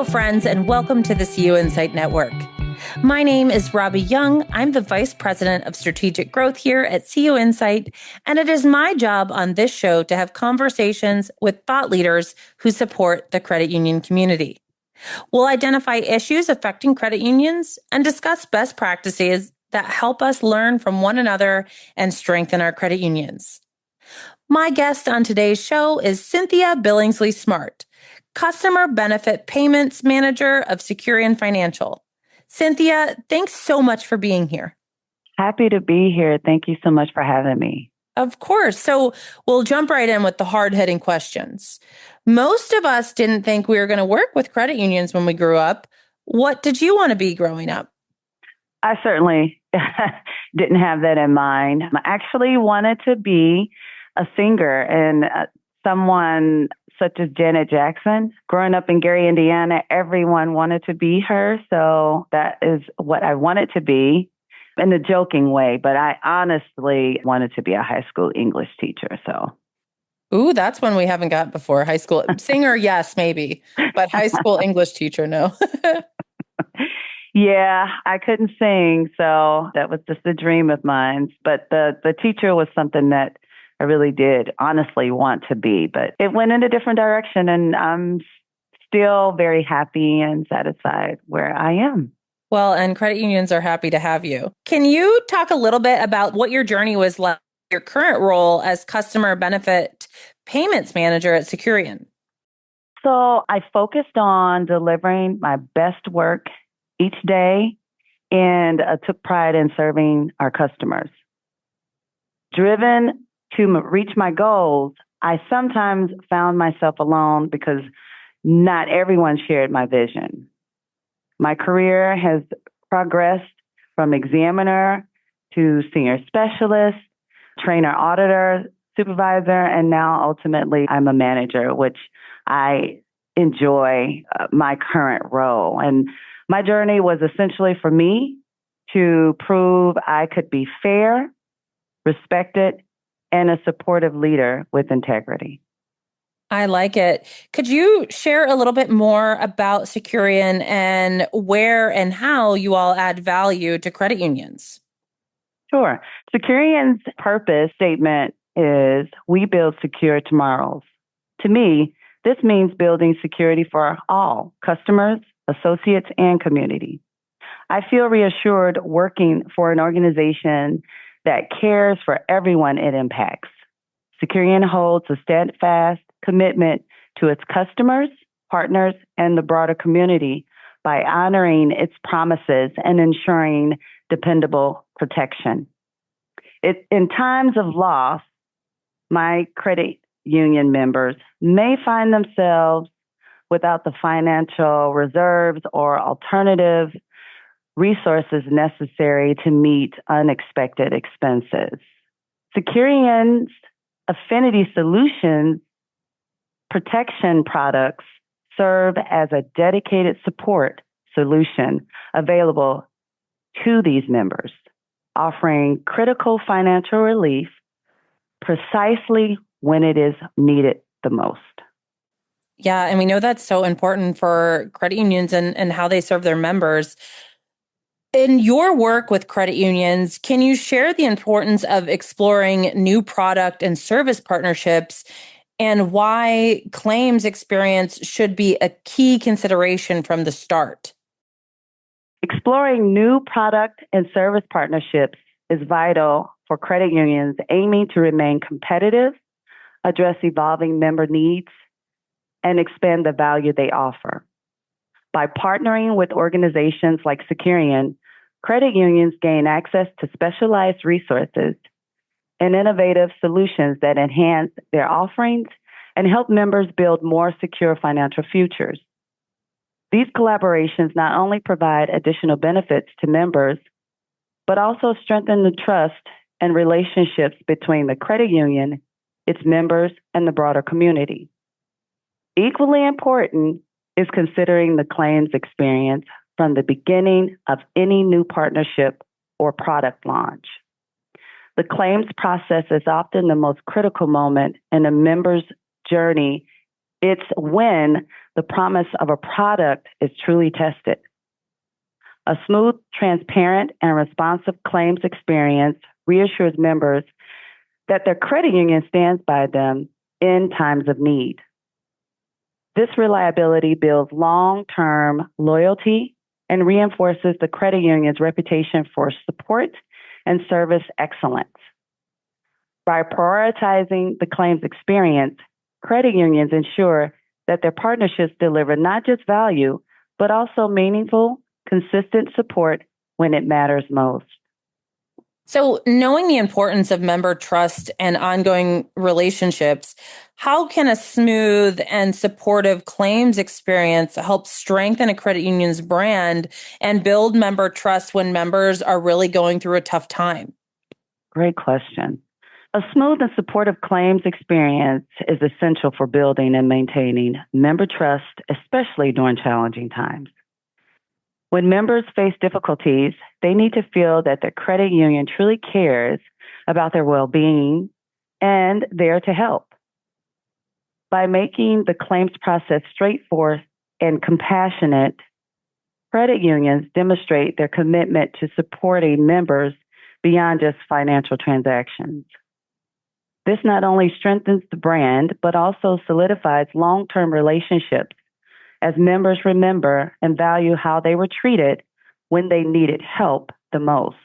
friends, and welcome to the CUInsight Network. My name is Robbie Young. I'm the Vice President of Strategic Growth here at CUInsight, and it is my job on this show to have conversations with thought leaders who support the credit union community. We'll identify issues affecting credit unions and discuss best practices that help us learn from one another and strengthen our credit unions. My guest on today's show is Cynthia Billingsley-Smart, Customer Benefit Payments Manager of Securian Financial. Cynthia, thanks so much for being here. Happy to be here. Thank you so much for having me. Of course. So we'll jump right in with the hard-hitting questions. Most of us didn't think we were going to work with credit unions when we grew up. What did you want to be growing up? I certainly didn't have that in mind. I actually wanted to be a singer, and someone such as Janet Jackson. Growing up in Gary, Indiana, everyone wanted to be her. So that is what I wanted to be in a joking way. But I honestly wanted to be a high school English teacher. So. Ooh, that's one we haven't got before. High school singer, yes, maybe. But high school English teacher, no. Yeah, I couldn't sing. So that was just a dream of mine. But the teacher was something that I really did honestly want to be, but it went in a different direction, and I'm still very happy and satisfied where I am. Well, and credit unions are happy to have you. Can you talk a little bit about what your journey was like, your current role as Customer Benefit Payments Manager at Securian? So I focused on delivering my best work each day and took pride in serving our customers. Driven to reach my goals, I sometimes found myself alone because not everyone shared my vision. My career has progressed from examiner to senior specialist, trainer, auditor, supervisor, and now ultimately I'm a manager, which I enjoy my current role. And my journey was essentially for me to prove I could be fair, respected, and a supportive leader with integrity. I like it. Could you share a little bit more about Securian and where and how you all add value to credit unions? Sure. Securian's purpose statement is, we build secure tomorrows. To me, this means building security for all customers, associates, and community. I feel reassured working for an organization that cares for everyone it impacts. Securian holds a steadfast commitment to its customers, partners, and the broader community by honoring its promises and ensuring dependable protection. In times of loss, my credit union members may find themselves without the financial reserves or alternative resources necessary to meet unexpected expenses. Securian's Affinity Solutions protection products serve as a dedicated support solution available to these members, offering critical financial relief precisely when it is needed the most. Yeah, and we know that's so important for credit unions and how they serve their members. In your work with credit unions, can you share the importance of exploring new product and service partnerships and why claims experience should be a key consideration from the start? Exploring new product and service partnerships is vital for credit unions aiming to remain competitive, address evolving member needs, and expand the value they offer. By partnering with organizations like Securian, credit unions gain access to specialized resources and innovative solutions that enhance their offerings and help members build more secure financial futures. These collaborations not only provide additional benefits to members, but also strengthen the trust and relationships between the credit union, its members, and the broader community. Equally important is considering the claims experience from the beginning of any new partnership or product launch. The claims process is often the most critical moment in a member's journey. It's when the promise of a product is truly tested. A smooth, transparent, and responsive claims experience reassures members that their credit union stands by them in times of need. This reliability builds long-term loyalty and reinforces the credit union's reputation for support and service excellence. By prioritizing the claims experience, credit unions ensure that their partnerships deliver not just value, but also meaningful, consistent support when it matters most. So, knowing the importance of member trust and ongoing relationships, how can a smooth and supportive claims experience help strengthen a credit union's brand and build member trust when members are really going through a tough time? Great question. A smooth and supportive claims experience is essential for building and maintaining member trust, especially during challenging times. When members face difficulties, they need to feel that their credit union truly cares about their well-being and there to help. By making the claims process straightforward and compassionate, credit unions demonstrate their commitment to supporting members beyond just financial transactions. This not only strengthens the brand, but also solidifies long-term relationships as members remember and value how they were treated when they needed help the most.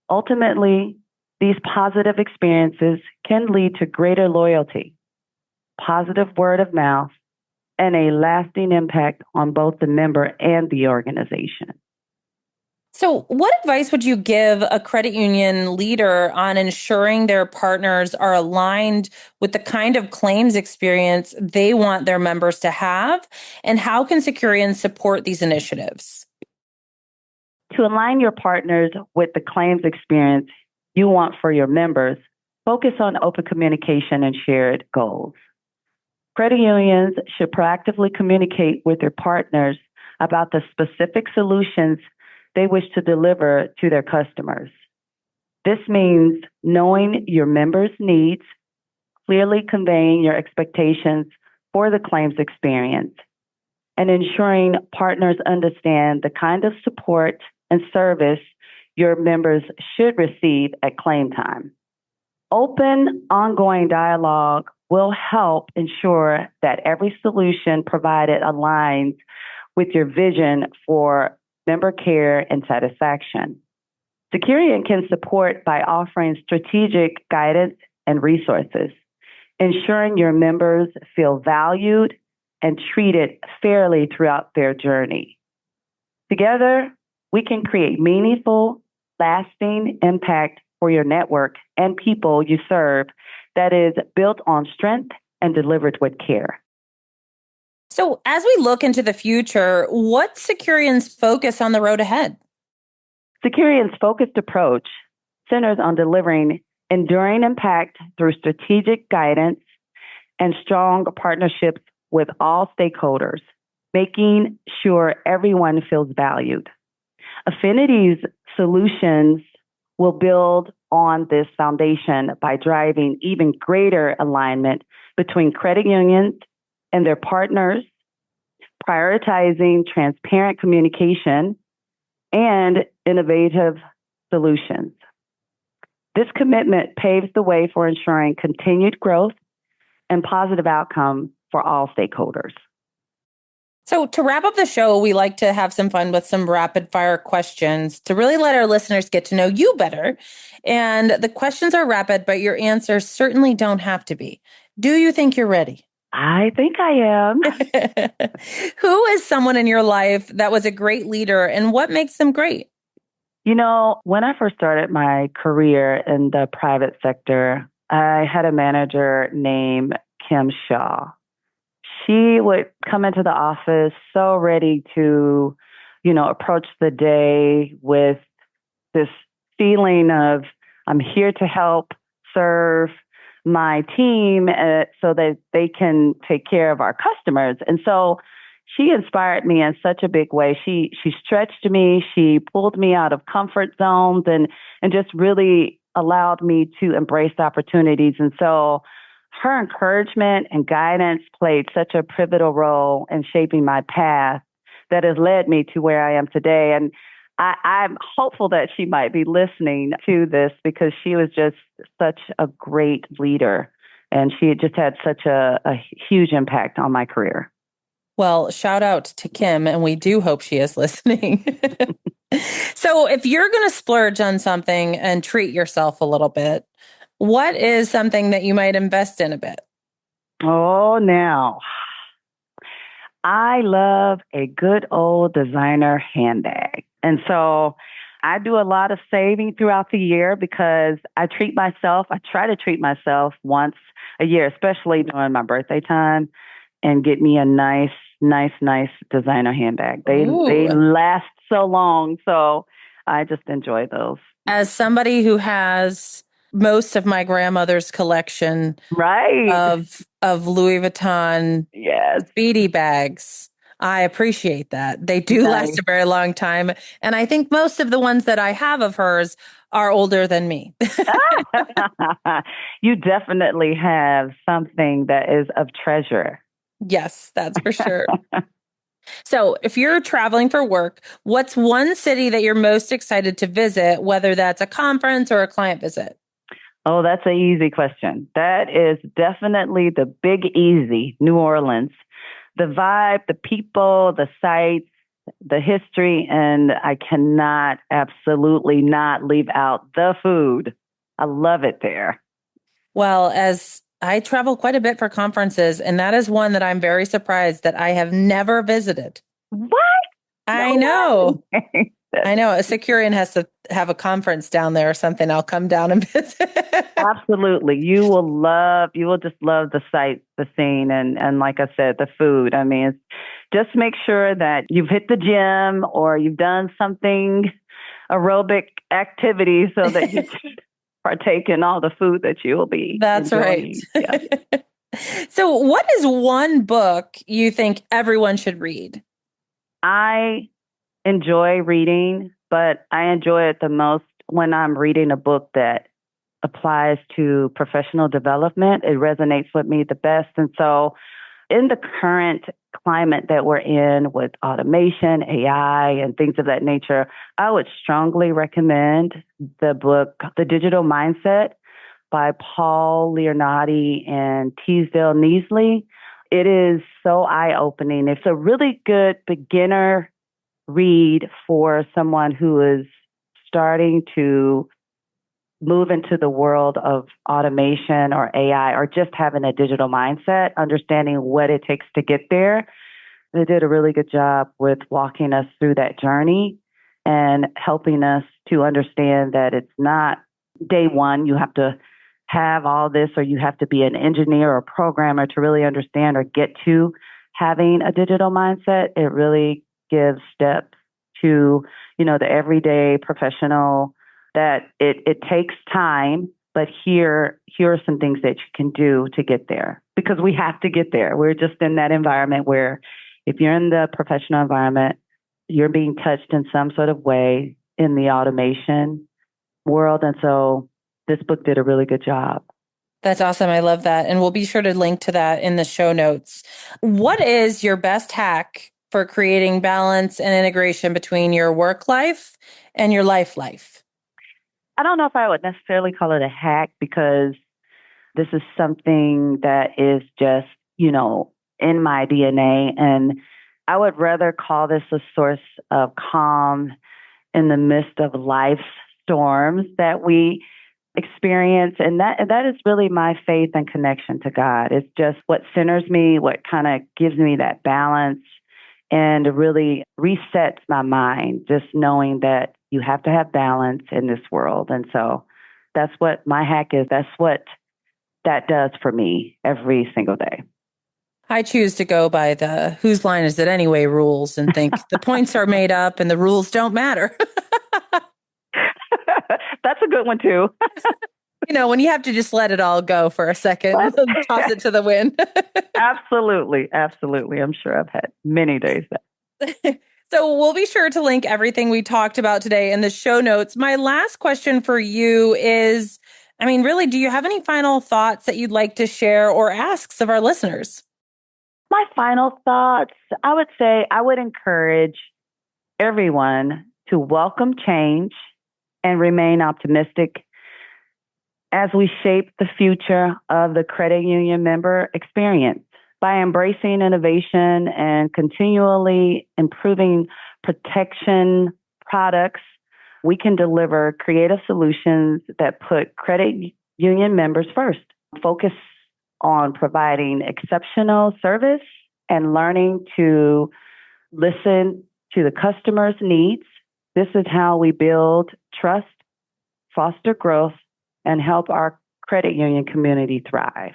Ultimately, these positive experiences can lead to greater loyalty, positive word of mouth, and a lasting impact on both the member and the organization. So, what advice would you give a credit union leader on ensuring their partners are aligned with the kind of claims experience they want their members to have? And how can Securian support these initiatives? To align your partners with the claims experience you want for your members, focus on open communication and shared goals. Credit unions should proactively communicate with their partners about the specific solutions they wish to deliver to their customers. This means knowing your members' needs, clearly conveying your expectations for the claims experience, and ensuring partners understand the kind of support and service your members should receive at claim time. Open, ongoing dialogue will help ensure that every solution provided aligns with your vision for member care and satisfaction. Securian can support by offering strategic guidance and resources, ensuring your members feel valued and treated fairly throughout their journey. Together, we can create meaningful, lasting impact for your network and people you serve that is built on strength and delivered with care. So, as we look into the future, what's Securian's focus on the road ahead? Securian's focused approach centers on delivering enduring impact through strategic guidance and strong partnerships with all stakeholders, making sure everyone feels valued. Affinity's solutions will build on this foundation by driving even greater alignment between credit unions and their partners, prioritizing transparent communication and innovative solutions. This commitment paves the way for ensuring continued growth and positive outcome for all stakeholders. So, to wrap up the show, we like to have some fun with some rapid fire questions to really let our listeners get to know you better. And the questions are rapid, but your answers certainly don't have to be. Do you think you're ready? I think I am. Who is someone in your life that was a great leader and what makes them great? You know, when I first started my career in the private sector, I had a manager named Kim Shaw. She would come into the office so ready to, approach the day with this feeling of, I'm here to help serve my team so that they can take care of our customers. And so she inspired me in such a big way. She stretched me, she pulled me out of comfort zones and just really allowed me to embrace opportunities. And so her encouragement and guidance played such a pivotal role in shaping my path that has led me to where I am today. And I'm hopeful that she might be listening to this because she was just such a great leader and she had just had such a huge impact on my career. Well, shout out to Kim, and we do hope she is listening. So, if you're going to splurge on something and treat yourself a little bit, what is something that you might invest in a bit? Oh, now I love a good old designer handbag. And so I do a lot of saving throughout the year because I try to treat myself once a year, especially during my birthday time, and get me a nice designer handbag. They Ooh. last so long, so I just enjoy those. As somebody who has most of my grandmother's collection Right. of Louis Vuitton Yes. Speedy bags, I appreciate that. They do last Nice. a very long time. And I think most of the ones that I have of hers are older than me. You definitely have something that is of treasure. Yes, that's for sure. So, if you're traveling for work, what's one city that you're most excited to visit, whether that's a conference or a client visit? Oh, that's an easy question. That is definitely the big easy, New Orleans. The vibe, the people, the sights, the history, and I cannot absolutely not leave out the food. I love it there. Well, as I travel quite a bit for conferences, and that is one that I'm very surprised that I have never visited. What? I No know. way. I know. A Securian has to have a conference down there or something. I'll come down and visit. Absolutely. You will just love the sight, the scene, and like I said, the food. I mean, just make sure that you've hit the gym or you've done something aerobic activity so that you can partake in all the food that you will be That's right. enjoying. Yeah. So, what is one book you think everyone should read? I enjoy reading, but I enjoy it the most when I'm reading a book that applies to professional development. It resonates with me the best. And so, in the current climate that we're in with automation, AI, and things of that nature, I would strongly recommend the book, The Digital Mindset by Paul Leonardi and Teasdale Neasley. It is so eye opening. It's a really good beginner read for someone who is starting to move into the world of automation or AI or just having a digital mindset, understanding what it takes to get there. They did a really good job with walking us through that journey and helping us to understand that it's not day one, you have to have all this or you have to be an engineer or programmer to really understand or get to having a digital mindset. It really gives steps to, the everyday professional that it takes time, but here are some things that you can do to get there because we have to get there. We're just in that environment where if you're in the professional environment, you're being touched in some sort of way in the automation world. And so this book did a really good job. That's awesome. I love that. And we'll be sure to link to that in the show notes. What is your best hack for creating balance and integration between your work life and your life? I don't know if I would necessarily call it a hack because this is something that is just, in my DNA. And I would rather call this a source of calm in the midst of life's storms that we experience. And that is really my faith and connection to God. It's just what centers me, what kind of gives me that balance and really resets my mind, just knowing that you have to have balance in this world. And so that's what my hack is. That's what that does for me every single day. I choose to go by the whose line is it anyway rules and think the points are made up and the rules don't matter. That's a good one too. When you have to just let it all go for a second, toss it to the wind. Absolutely. Absolutely. I'm sure I've had many days that. So we'll be sure to link everything we talked about today in the show notes. My last question for you is, I mean, really, do you have any final thoughts that you'd like to share or asks of our listeners? My final thoughts, I would say I would encourage everyone to welcome change and remain optimistic as we shape the future of the credit union member experience. By embracing innovation and continually improving protection products, we can deliver creative solutions that put credit union members first. Focus on providing exceptional service and learning to listen to the customer's needs. This is how we build trust, foster growth, and help our credit union community thrive.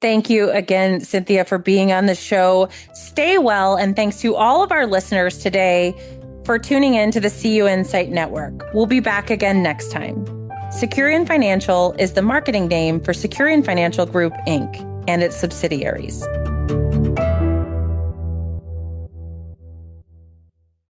Thank you again, Cynthia, for being on the show. Stay well, and thanks to all of our listeners today for tuning in to the CUInsight Network. We'll be back again next time. Securian Financial is the marketing name for Securian Financial Group, Inc. and its subsidiaries.